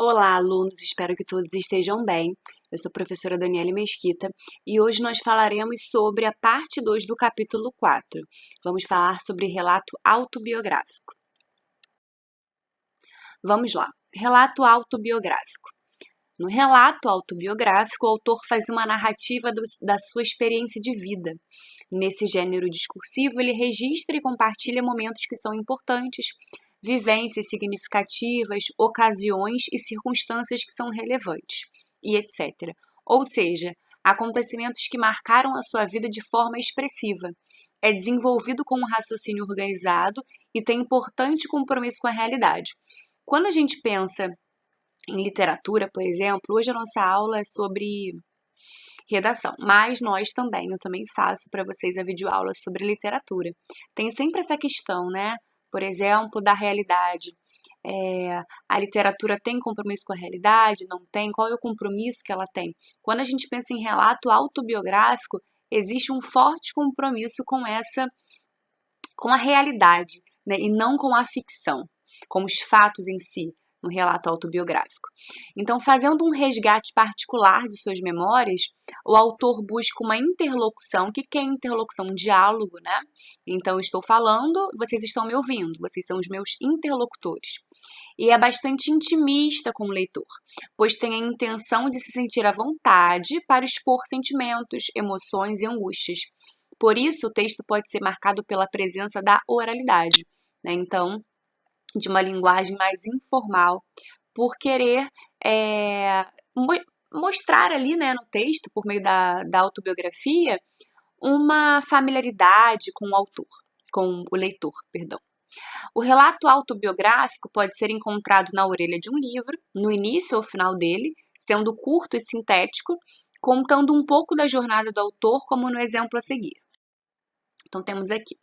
Olá, alunos, espero que todos estejam bem. Eu sou a professora Daniele Mesquita e hoje nós falaremos sobre a parte 2 do capítulo 4. Vamos falar sobre relato autobiográfico. Vamos lá. Relato autobiográfico. No relato autobiográfico, o autor faz uma narrativa da sua experiência de vida. Nesse gênero discursivo, ele registra e compartilha momentos que são importantes, vivências significativas, ocasiões e circunstâncias que são relevantes, e etc. Ou seja, acontecimentos que marcaram a sua vida de forma expressiva. É desenvolvido com um raciocínio organizado e tem importante compromisso com a realidade. Quando a gente pensa em literatura, por exemplo, hoje a nossa aula é sobre redação, mas eu também faço para vocês a videoaula sobre literatura. Tem sempre essa questão, né? Por exemplo, da realidade. A literatura tem compromisso com a realidade? Não tem? Qual é o compromisso que ela tem? Quando a gente pensa em relato autobiográfico, existe um forte compromisso com a realidade, né? E não com a ficção, com os fatos em si, no relato autobiográfico. Então, fazendo um resgate particular de suas memórias, o autor busca uma interlocução. O que é interlocução? Um diálogo, né? Então, eu estou falando, vocês estão me ouvindo, vocês são os meus interlocutores. E é bastante intimista com o leitor, pois tem a intenção de se sentir à vontade para expor sentimentos, emoções e angústias. Por isso, o texto pode ser marcado pela presença da oralidade, né? Então, de uma linguagem mais informal, por querer é, mostrar ali, né, no texto, por meio da autobiografia, uma familiaridade com o autor, com o leitor, perdão. O relato autobiográfico pode ser encontrado na orelha de um livro, no início ou final dele, sendo curto e sintético, contando um pouco da jornada do autor, como no exemplo a seguir. Então temos aqui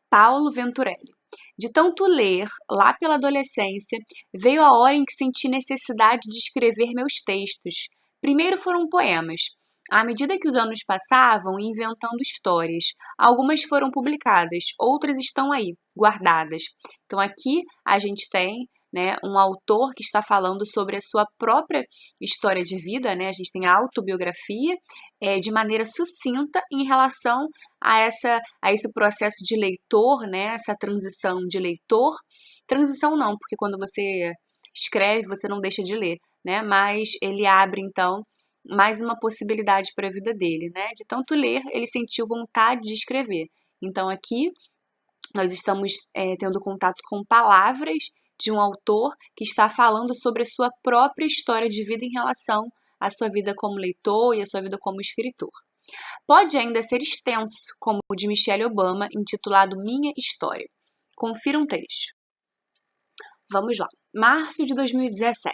Paulo Venturelli. De tanto ler, lá pela adolescência, veio a hora em que senti necessidade de escrever meus textos. Primeiro foram poemas. À medida que os anos passavam, ia inventando histórias. Algumas foram publicadas, outras estão aí, guardadas. Então aqui a gente tem, né, um autor que está falando sobre a sua própria história de vida, né? A gente tem a autobiografia de maneira sucinta em relação a esse processo de leitor, né? Essa transição de leitor. Transição não, porque quando você escreve, você não deixa de ler, né? Mas ele abre, então, mais uma possibilidade para a vida dele, né? De tanto ler, ele sentiu vontade de escrever. Então, aqui, nós estamos tendo contato com palavras de um autor que está falando sobre a sua própria história de vida em relação à sua vida como leitor e à sua vida como escritor. Pode ainda ser extenso, como o de Michelle Obama, intitulado Minha História. Confira um trecho. Vamos lá. Março de 2017.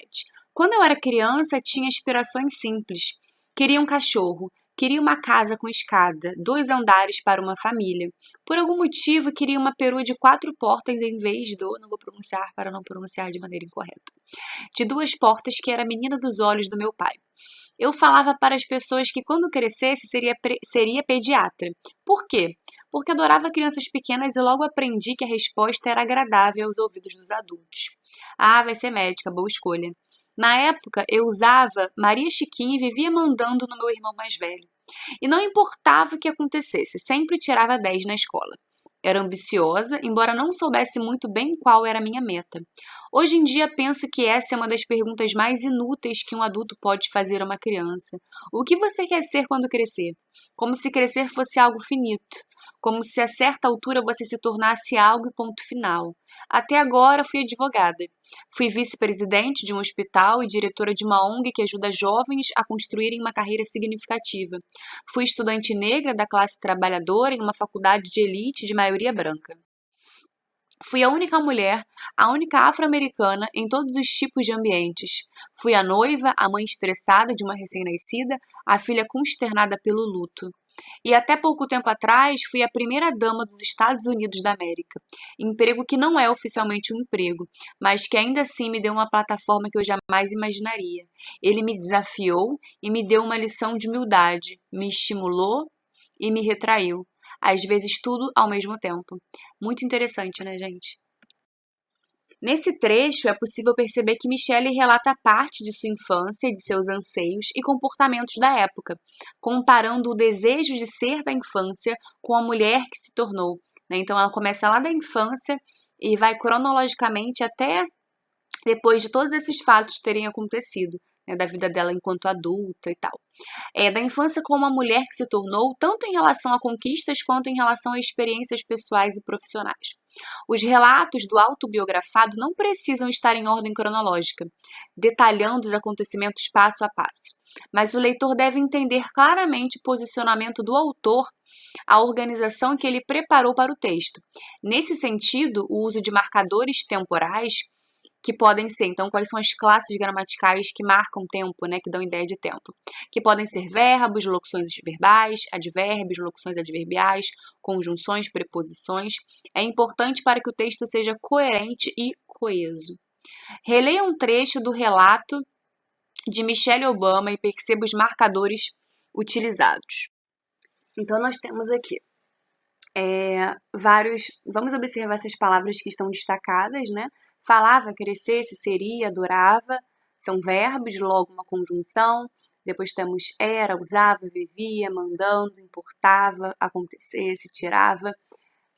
Quando eu era criança, tinha aspirações simples. Queria um cachorro, queria uma casa com escada, 2 andares para uma família. Por algum motivo, queria uma perua de 4 portas em vez do, não vou pronunciar para não pronunciar de maneira incorreta, de 2 portas que era a menina dos olhos do meu pai. Eu falava para as pessoas que quando crescesse seria pediatra. Por quê? Porque adorava crianças pequenas e logo aprendi que a resposta era agradável aos ouvidos dos adultos. Ah, vai ser médica, boa escolha. Na época, eu usava Maria Chiquinha e vivia mandando no meu irmão mais velho. E não importava o que acontecesse, sempre tirava 10 na escola. Era ambiciosa, embora não soubesse muito bem qual era a minha meta. Hoje em dia penso que essa é uma das perguntas mais inúteis que um adulto pode fazer a uma criança. O que você quer ser quando crescer? Como se crescer fosse algo finito. Como se a certa altura você se tornasse algo e ponto final. Até agora fui advogada. Fui vice-presidente de um hospital e diretora de uma ONG que ajuda jovens a construírem uma carreira significativa. Fui estudante negra da classe trabalhadora em uma faculdade de elite de maioria branca. Fui a única mulher, a única afro-americana em todos os tipos de ambientes. Fui a noiva, a mãe estressada de uma recém-nascida, a filha consternada pelo luto. E até pouco tempo atrás fui a primeira dama dos Estados Unidos da América. Emprego que não é oficialmente um emprego, mas que ainda assim me deu uma plataforma que eu jamais imaginaria. Ele me desafiou e me deu uma lição de humildade, me estimulou e me retraiu. Às vezes tudo ao mesmo tempo. Muito interessante, né, gente? Nesse trecho, é possível perceber que Michele relata parte de sua infância, de seus anseios e comportamentos da época, comparando o desejo de ser da infância com a mulher que se tornou, né? Então, ela começa lá da infância e vai cronologicamente até depois de todos esses fatos terem acontecido, né, da vida dela enquanto adulta e tal. Da infância como uma mulher que se tornou, tanto em relação a conquistas quanto em relação a experiências pessoais e profissionais. Os relatos do autobiografado não precisam estar em ordem cronológica, detalhando os acontecimentos passo a passo, mas o leitor deve entender claramente o posicionamento do autor, a organização que ele preparou para o texto. Nesse sentido, o uso de marcadores temporais que podem ser, então, quais são as classes gramaticais que marcam tempo, né, que dão ideia de tempo, que podem ser verbos, locuções verbais, advérbios, locuções adverbiais, conjunções, preposições. É importante para que o texto seja coerente e coeso. Releia um trecho do relato de Michelle Obama e perceba os marcadores utilizados. Então, nós temos aqui vários. Vamos observar essas palavras que estão destacadas, né? Falava, crescesse, seria, adorava, são verbos, logo uma conjunção. Depois temos era, usava, vivia, mandando, importava, acontecesse, tirava.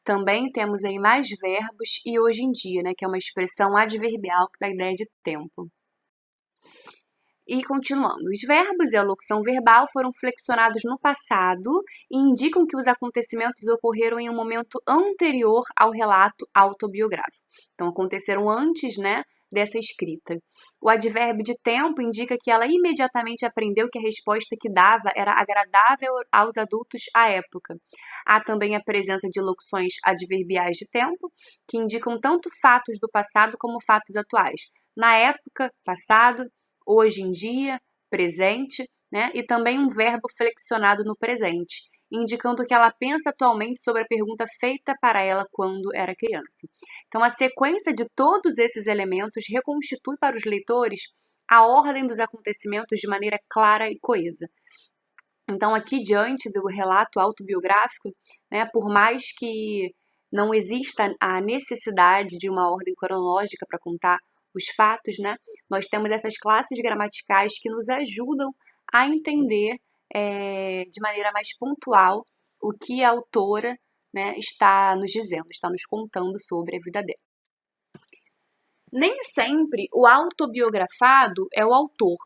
Também temos aí mais verbos e hoje em dia, né, que é uma expressão adverbial que dá a ideia de tempo. E continuando, os verbos e a locução verbal foram flexionados no passado e indicam que os acontecimentos ocorreram em um momento anterior ao relato autobiográfico. Então, aconteceram antes, né, dessa escrita. O advérbio de tempo indica que ela imediatamente aprendeu que a resposta que dava era agradável aos adultos à época. Há também a presença de locuções adverbiais de tempo, que indicam tanto fatos do passado como fatos atuais. Na época, passado, hoje em dia, presente, né? E também um verbo flexionado no presente, indicando que ela pensa atualmente sobre a pergunta feita para ela quando era criança. Então, a sequência de todos esses elementos reconstitui para os leitores a ordem dos acontecimentos de maneira clara e coesa. Então, aqui diante do relato autobiográfico, né, por mais que não exista a necessidade de uma ordem cronológica para contar os fatos, né, nós temos essas classes gramaticais que nos ajudam a entender de maneira mais pontual o que a autora, né, está nos dizendo, está nos contando sobre a vida dela. Nem sempre o autobiografado é o autor.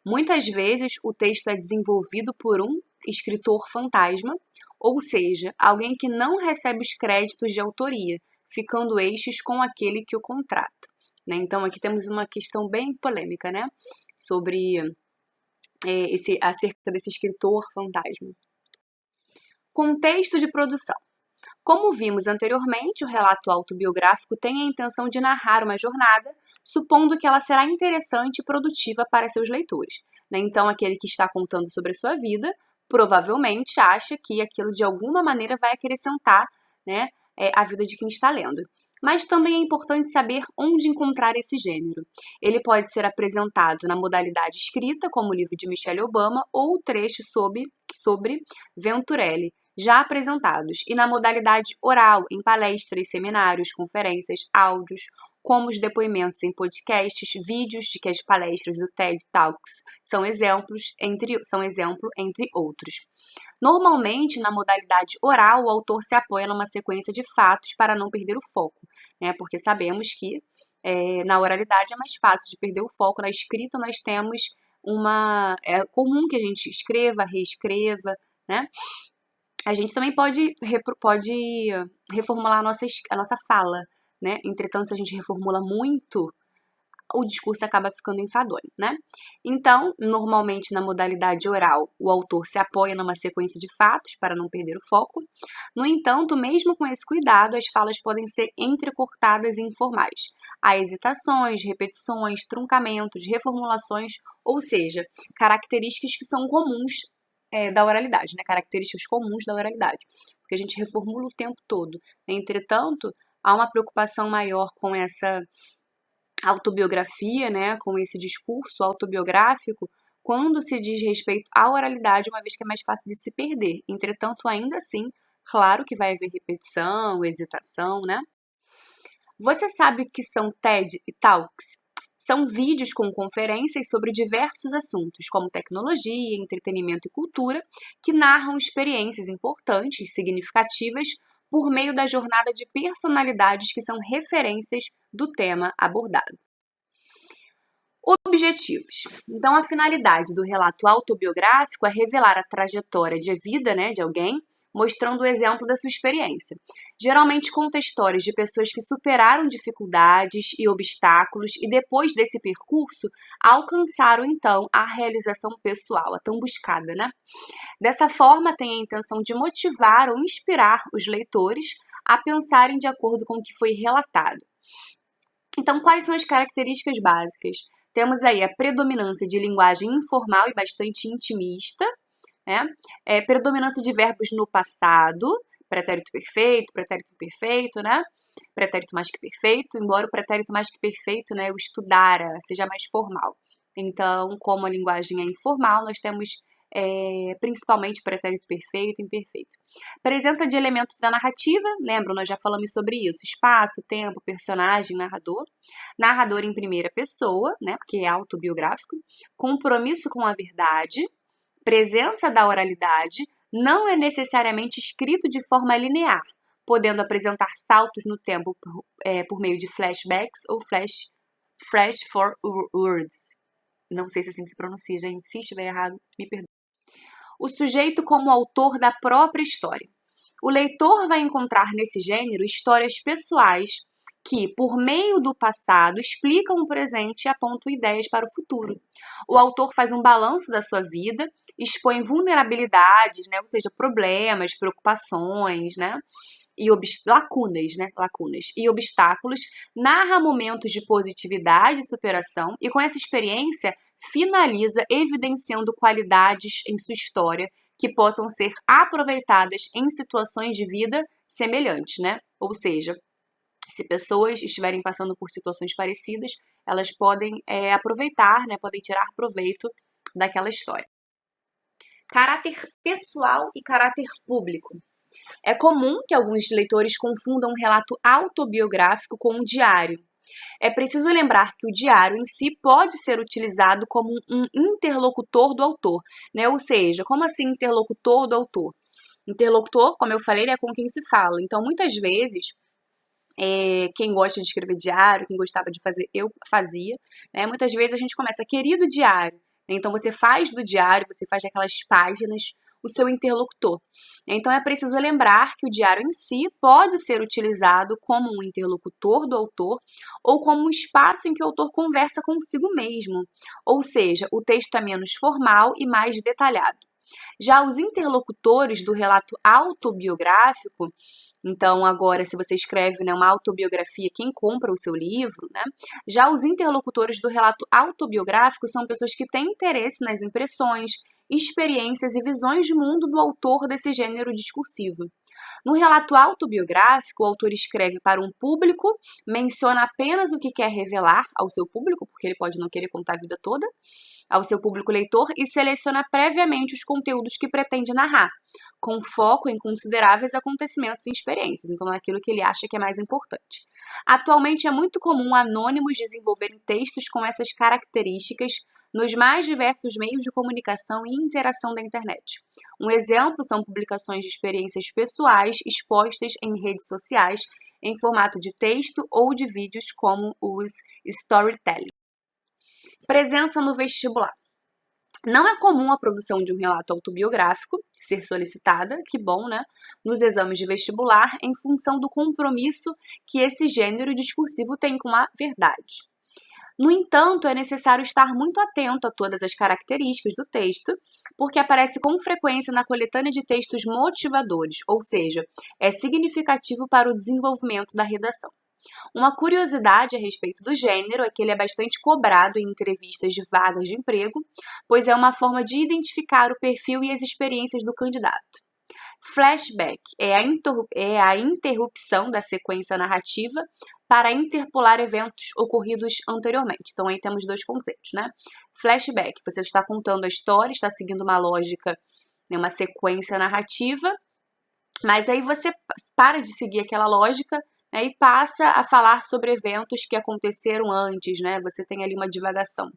Muitas vezes o texto é desenvolvido por um escritor fantasma, ou seja, alguém que não recebe os créditos de autoria, ficando eixos com aquele que o contrata. Né? Então aqui temos uma questão bem polêmica, né? Sobre acerca desse escritor fantasma. Contexto de produção. Como vimos anteriormente, o relato autobiográfico tem a intenção de narrar uma jornada, supondo que ela será interessante e produtiva para seus leitores. Então, aquele que está contando sobre a sua vida provavelmente acha que aquilo de alguma maneira vai acrescentar, né, a vida de quem está lendo. Mas também é importante saber onde encontrar esse gênero. Ele pode ser apresentado na modalidade escrita, como o livro de Michelle Obama, ou o trecho sobre Venturelli, já apresentados, e na modalidade oral, em palestras, seminários, conferências, áudios, como os depoimentos em podcasts, vídeos de que as palestras do TED Talks são exemplo entre outros. Normalmente, na modalidade oral, o autor se apoia numa sequência de fatos para não perder o foco, né? Porque sabemos que na oralidade é mais fácil de perder o foco. Na escrita nós temos é comum que a gente escreva, reescreva, né? A gente também pode reformular a nossa fala, né? Entretanto, se a gente reformula muito, o discurso acaba ficando enfadonho, né? Então, normalmente na modalidade oral, o autor se apoia numa sequência de fatos para não perder o foco. No entanto, mesmo com esse cuidado, as falas podem ser entrecortadas e informais. Há hesitações, repetições, truncamentos, reformulações, ou seja, características que são comuns da oralidade, né? Características comuns da oralidade, porque a gente reformula o tempo todo. Entretanto, há uma preocupação maior com essa autobiografia, né? Com esse discurso autobiográfico, quando se diz respeito à oralidade, uma vez que é mais fácil de se perder. Entretanto, ainda assim, claro que vai haver repetição, hesitação, né? Você sabe o que são TED Talks? São vídeos com conferências sobre diversos assuntos, como tecnologia, entretenimento e cultura, que narram experiências importantes, significativas, por meio da jornada de personalidades que são referências do tema abordado. Objetivos. Então, a finalidade do relato autobiográfico é revelar a trajetória de vida, de alguém, mostrando o exemplo da sua experiência. Geralmente conta histórias de pessoas que superaram dificuldades e obstáculos e depois desse percurso alcançaram então a realização pessoal, a tão buscada, Dessa forma, tem a intenção de motivar ou inspirar os leitores a pensarem de acordo com o que foi relatado. Então, quais são as características básicas? Temos aí a predominância de linguagem informal e bastante intimista, predominância de verbos no passado, pretérito perfeito, pretérito mais que perfeito, embora o pretérito mais que perfeito, o estudara, seja mais formal. Então, como a linguagem é informal, nós temos principalmente pretérito perfeito e imperfeito. Presença de elementos da narrativa, lembram, nós já falamos sobre isso, espaço, tempo, personagem, narrador. Narrador em primeira pessoa, porque é autobiográfico. Compromisso com a verdade. Presença da oralidade, não é necessariamente escrito de forma linear, podendo apresentar saltos no tempo por meio de flashbacks ou flash forwards. Não sei se assim se pronuncia, gente. Se estiver errado, me perdoe. O sujeito como autor da própria história. O leitor vai encontrar nesse gênero histórias pessoais que, por meio do passado, explicam o presente e apontam ideias para o futuro. O autor faz um balanço da sua vida, expõe vulnerabilidades, ou seja, problemas, preocupações, e lacunas e obstáculos, narra momentos de positividade e superação e com essa experiência finaliza evidenciando qualidades em sua história que possam ser aproveitadas em situações de vida semelhantes, Ou seja, se pessoas estiverem passando por situações parecidas, elas podem aproveitar, podem tirar proveito daquela história. Caráter pessoal e caráter público. É comum que alguns leitores confundam um relato autobiográfico com um diário. É preciso lembrar que o diário em si pode ser utilizado como um interlocutor do autor, Ou seja, como assim interlocutor do autor? Interlocutor, como eu falei, é com quem se fala. Então, muitas vezes, quem gosta de escrever diário, quem gostava de fazer, eu fazia, Muitas vezes a gente começa, querido diário. Então, você faz do diário, você faz daquelas páginas o seu interlocutor. Então, é preciso lembrar que o diário em si pode ser utilizado como um interlocutor do autor ou como um espaço em que o autor conversa consigo mesmo. Ou seja, o texto é menos formal e mais detalhado. Já os interlocutores do relato autobiográfico, então agora se você escreve uma autobiografia, quem compra o seu livro, Já os interlocutores do relato autobiográfico são pessoas que têm interesse nas impressões, experiências e visões de mundo do autor desse gênero discursivo. No relato autobiográfico, o autor escreve para um público, menciona apenas o que quer revelar ao seu público, porque ele pode não querer contar a vida toda, ao seu público leitor, e seleciona previamente os conteúdos que pretende narrar, com foco em consideráveis acontecimentos e experiências, então é aquilo que ele acha que é mais importante. Atualmente é muito comum anônimos desenvolverem textos com essas características nos mais diversos meios de comunicação e interação da internet. Um exemplo são publicações de experiências pessoais expostas em redes sociais em formato de texto ou de vídeos como os storytelling. Presença no vestibular. Não é comum a produção de um relato autobiográfico ser solicitada, que bom, nos exames de vestibular, em função do compromisso que esse gênero discursivo tem com a verdade. No entanto, é necessário estar muito atento a todas as características do texto, porque aparece com frequência na coletânea de textos motivadores, ou seja, é significativo para o desenvolvimento da redação. Uma curiosidade a respeito do gênero é que ele é bastante cobrado em entrevistas de vagas de emprego, pois é uma forma de identificar o perfil e as experiências do candidato. Flashback é a interrupção da sequência narrativa para interpolar eventos ocorridos anteriormente. Então, aí temos dois conceitos, Flashback, você está contando a história, está seguindo uma lógica, uma sequência narrativa, mas aí você para de seguir aquela lógica, né, e passa a falar sobre eventos que aconteceram antes, né? Você tem ali uma divagação.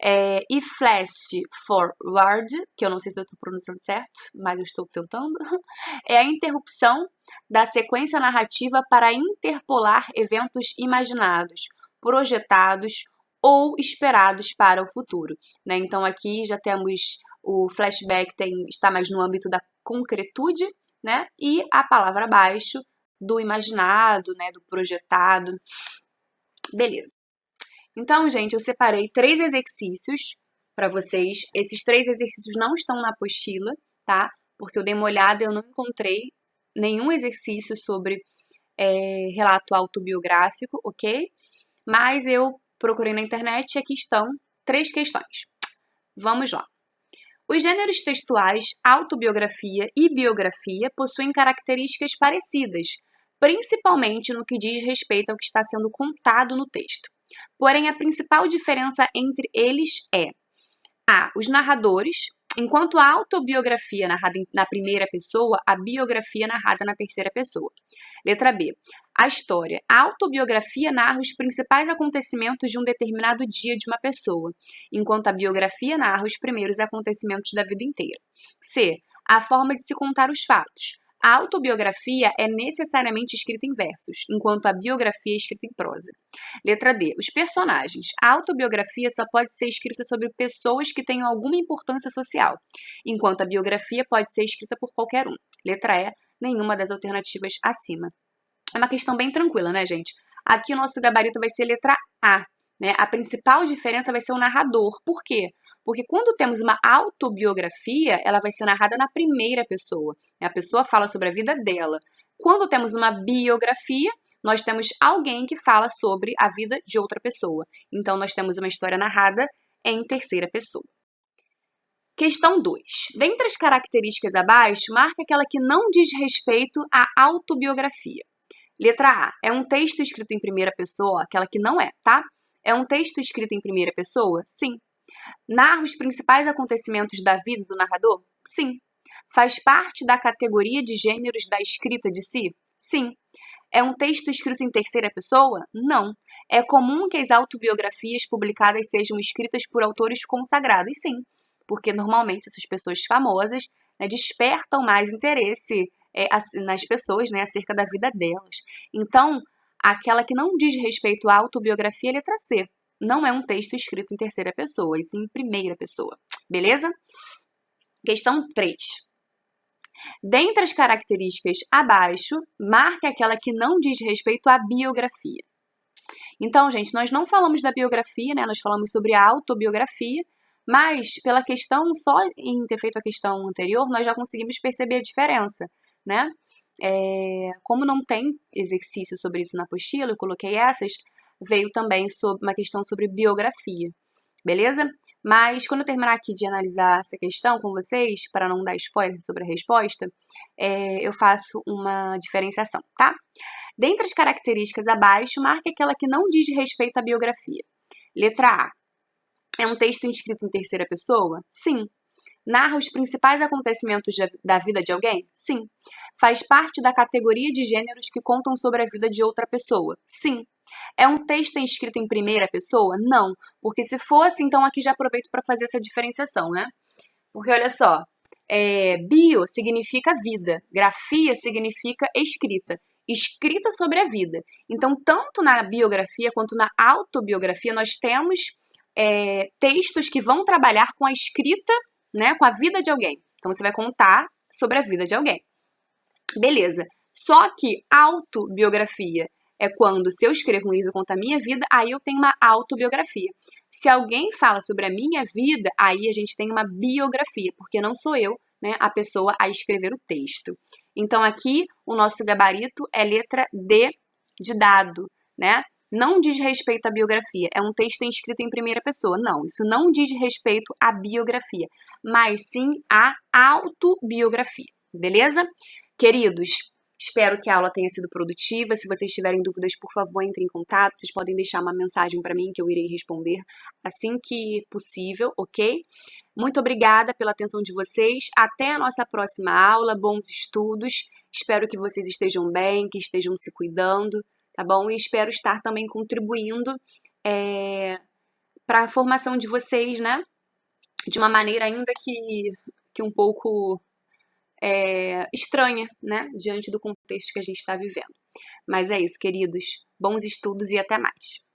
E flash forward, que eu não sei se eu estou pronunciando certo, mas eu estou tentando, é a interrupção da sequência narrativa para interpolar eventos imaginados, projetados ou esperados para o futuro, né? Então aqui já temos o flashback está mais no âmbito da concretude, né? E a palavra abaixo do imaginado, né? Do projetado. Beleza. Então, gente, eu separei 3 exercícios para vocês. Esses 3 exercícios não estão na apostila, tá? Porque eu dei uma olhada e eu não encontrei nenhum exercício sobre relato autobiográfico, ok? Mas eu procurei na internet e aqui estão 3 questões. Vamos lá. Os gêneros textuais autobiografia e biografia possuem características parecidas, principalmente no que diz respeito ao que está sendo contado no texto. Porém, a principal diferença entre eles é os narradores, enquanto a autobiografia narrada na primeira pessoa, a biografia narrada na terceira pessoa. Letra B. A história. A autobiografia narra os principais acontecimentos de um determinado dia de uma pessoa, enquanto a biografia narra os primeiros acontecimentos da vida inteira. C. A forma de se contar os fatos. A autobiografia é necessariamente escrita em versos, enquanto a biografia é escrita em prosa. Letra D. Os personagens. A autobiografia só pode ser escrita sobre pessoas que tenham alguma importância social, enquanto a biografia pode ser escrita por qualquer um. Letra E. Nenhuma das alternativas acima. É uma questão bem tranquila, né, gente? Aqui o nosso gabarito vai ser letra A, né? A principal diferença vai ser o narrador. Por quê? Porque quando temos uma autobiografia, ela vai ser narrada na primeira pessoa. A pessoa fala sobre a vida dela. Quando temos uma biografia, nós temos alguém que fala sobre a vida de outra pessoa. Então, nós temos uma história narrada em terceira pessoa. Questão 2. Dentre as características abaixo, marca aquela que não diz respeito à autobiografia. Letra A. É um texto escrito em primeira pessoa, aquela que não é, tá? É um texto escrito em primeira pessoa? Sim. Narra os principais acontecimentos da vida do narrador? Sim. Faz parte da categoria de gêneros da escrita de si? Sim. É um texto escrito em terceira pessoa? Não. É comum que as autobiografias publicadas sejam escritas por autores consagrados? Sim. Porque normalmente essas pessoas famosas, né, despertam mais interesse nas pessoas, né, acerca da vida delas. Então, aquela que não diz respeito à autobiografia é letra C. Não é um texto escrito em terceira pessoa, e sim em primeira pessoa. Beleza? Questão 3. Dentre as características abaixo, marque aquela que não diz respeito à biografia. Então, gente, nós não falamos da biografia, né? Nós falamos sobre a autobiografia, mas pela questão, só em ter feito a questão anterior, nós já conseguimos perceber a diferença, né? Como não tem exercício sobre isso na apostila, eu coloquei essas, veio também sobre uma questão sobre biografia, beleza? Mas quando eu terminar aqui de analisar essa questão com vocês, para não dar spoiler sobre a resposta, eu faço uma diferenciação, tá? Dentre as características abaixo, marque aquela que não diz respeito à biografia. Letra A. É um texto escrito em terceira pessoa? Sim. Narra os principais acontecimentos da vida de alguém? Sim. Faz parte da categoria de gêneros que contam sobre a vida de outra pessoa? Sim. É um texto escrito em primeira pessoa? Não. Porque se fosse, então aqui já aproveito para fazer essa diferenciação, né? Porque olha só, bio significa vida, grafia significa escrita. Escrita sobre a vida. Então, tanto na biografia quanto na autobiografia, nós temos textos que vão trabalhar com a escrita, né, com a vida de alguém. Então, você vai contar sobre a vida de alguém. Beleza. Só que autobiografia é quando, se eu escrevo um livro e conto a minha vida, aí eu tenho uma autobiografia. Se alguém fala sobre a minha vida, aí a gente tem uma biografia, porque não sou eu, né, a pessoa a escrever o texto. Então, aqui, o nosso gabarito é letra D de dado, né? Não diz respeito à biografia. É um texto escrito em primeira pessoa. Não, isso não diz respeito à biografia, mas sim à autobiografia. Beleza? Queridos, espero que a aula tenha sido produtiva. Se vocês tiverem dúvidas, por favor, entrem em contato. Vocês podem deixar uma mensagem para mim que eu irei responder assim que possível, ok? Muito obrigada pela atenção de vocês. Até a nossa próxima aula. Bons estudos. Espero que vocês estejam bem, que estejam se cuidando, tá bom? E espero estar também contribuindo para a formação de vocês, né? De uma maneira ainda que um pouco estranha, né? Diante do contexto que a gente está vivendo. Mas é isso, queridos. Bons estudos e até mais.